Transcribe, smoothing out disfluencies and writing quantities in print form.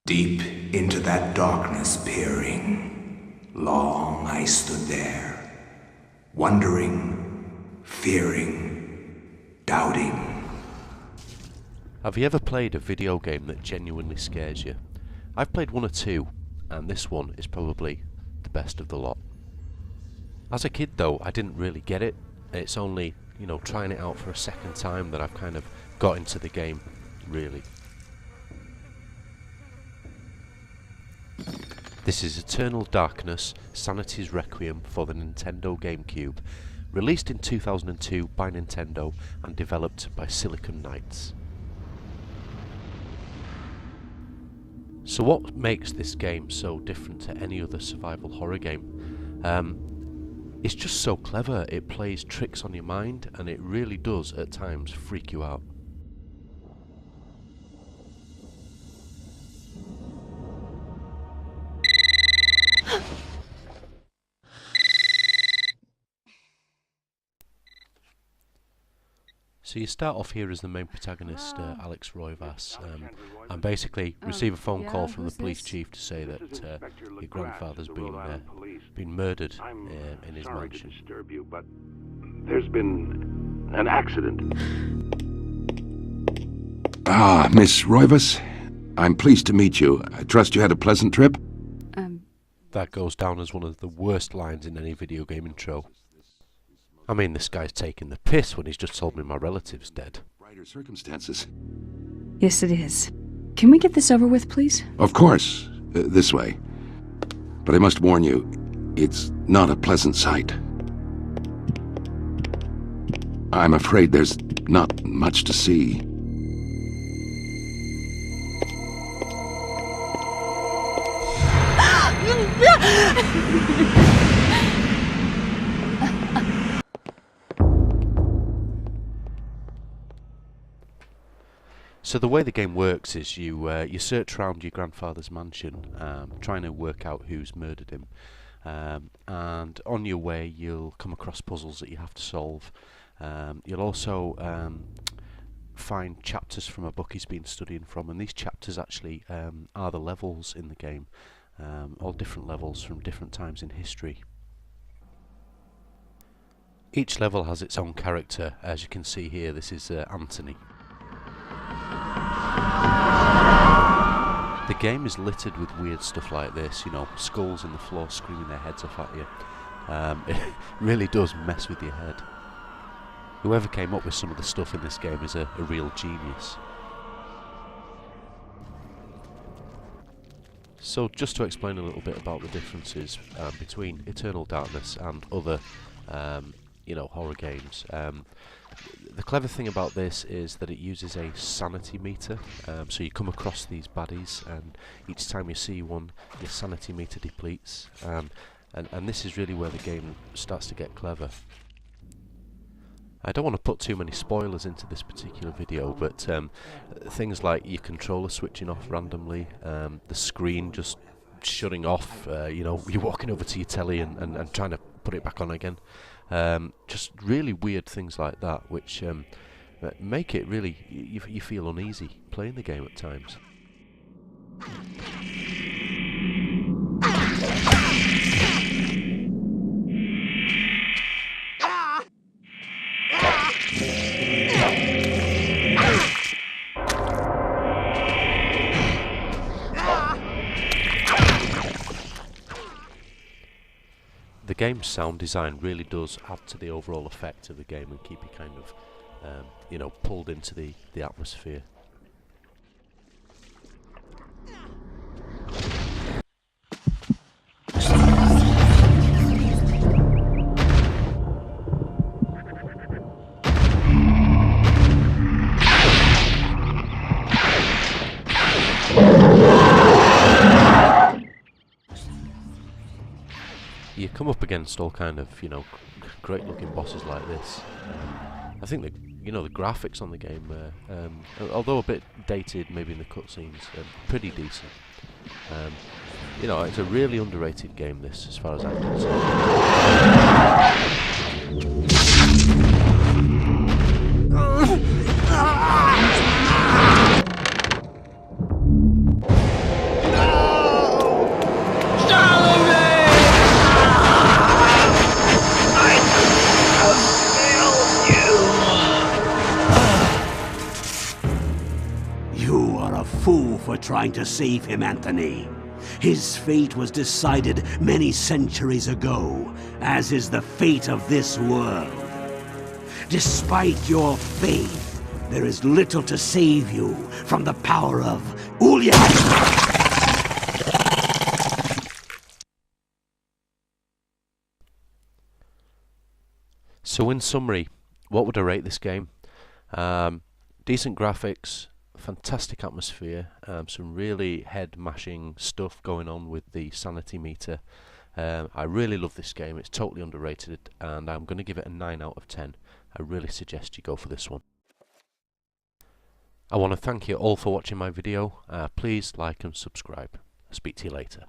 Deep into that darkness peering, long I stood there, wondering, fearing, doubting. Have you ever played a video game that genuinely scares you? I've played one or two, and this one is probably the best of the lot. As a kid though, I didn't really get it. It's only, trying it out for a second time that I've kind of got into the game, really. This is Eternal Darkness, Sanity's Requiem for the Nintendo Gamecube, released in 2002 by Nintendo and developed by Silicon Knights. So what makes this game so different to any other survival horror game? It's just so clever. It plays tricks on your mind, and it really does at times freak you out. So you start off here as the main protagonist, Alex Roivas, and basically receive a phone call from the police chief to say that your grandfather's been murdered in his mansion. To disturb you, but there's been an accident. Ah, Miss Roivas, I'm pleased to meet you. I trust you had a pleasant trip? That goes down as one of the worst lines in any video game intro. I mean, this guy's taking the piss when he's just told me my relative's dead. Brighter circumstances. Yes, it is. Can we get this over with, please? Of course, this way. But I must warn you, it's not a pleasant sight. I'm afraid there's not much to see. So the way the game works is you search around your grandfather's mansion, trying to work out who's murdered him, and on your way you'll come across puzzles that you have to solve. You'll also find chapters from a book he's been studying from, and these chapters actually are the levels in the game, all different levels from different times in history. Each level has its own character. As you can see here, this is Anthony. The game is littered with weird stuff like this, skulls in the floor screaming their heads off at you. It really does mess with your head. Whoever came up with some of the stuff in this game is a real genius. So just to explain a little bit about the differences between Eternal Darkness and other horror games. The clever thing about this is that it uses a sanity meter, so you come across these baddies and each time you see one your sanity meter depletes, and this is really where the game starts to get clever. I don't want to put too many spoilers into this particular video, but things like your controller switching off randomly, the screen just shutting off, you're walking over to your telly and trying to put it back on again. Just really weird things like that, which make it really, you feel uneasy playing the game at times. The game's sound design really does add to the overall effect of the game and keep you kind of, pulled into the atmosphere. You come up against all kind of, great looking bosses like this. I think the graphics on the game, although a bit dated maybe in the cutscenes, pretty decent. It's a really underrated game, this, as far as I'm concerned. fool for trying to save him, Anthony. His fate was decided many centuries ago, as is the fate of this world. Despite your faith, there is little to save you from the power of Ulya. So in summary, what would I rate this game? Decent graphics, fantastic atmosphere, some really head-mashing stuff going on with the sanity meter. I really love this game. It's totally underrated, and I'm going to give it a 9 out of 10. I really suggest you go for this one. I want to thank you all for watching my video. Please like and subscribe. I'll speak to you later.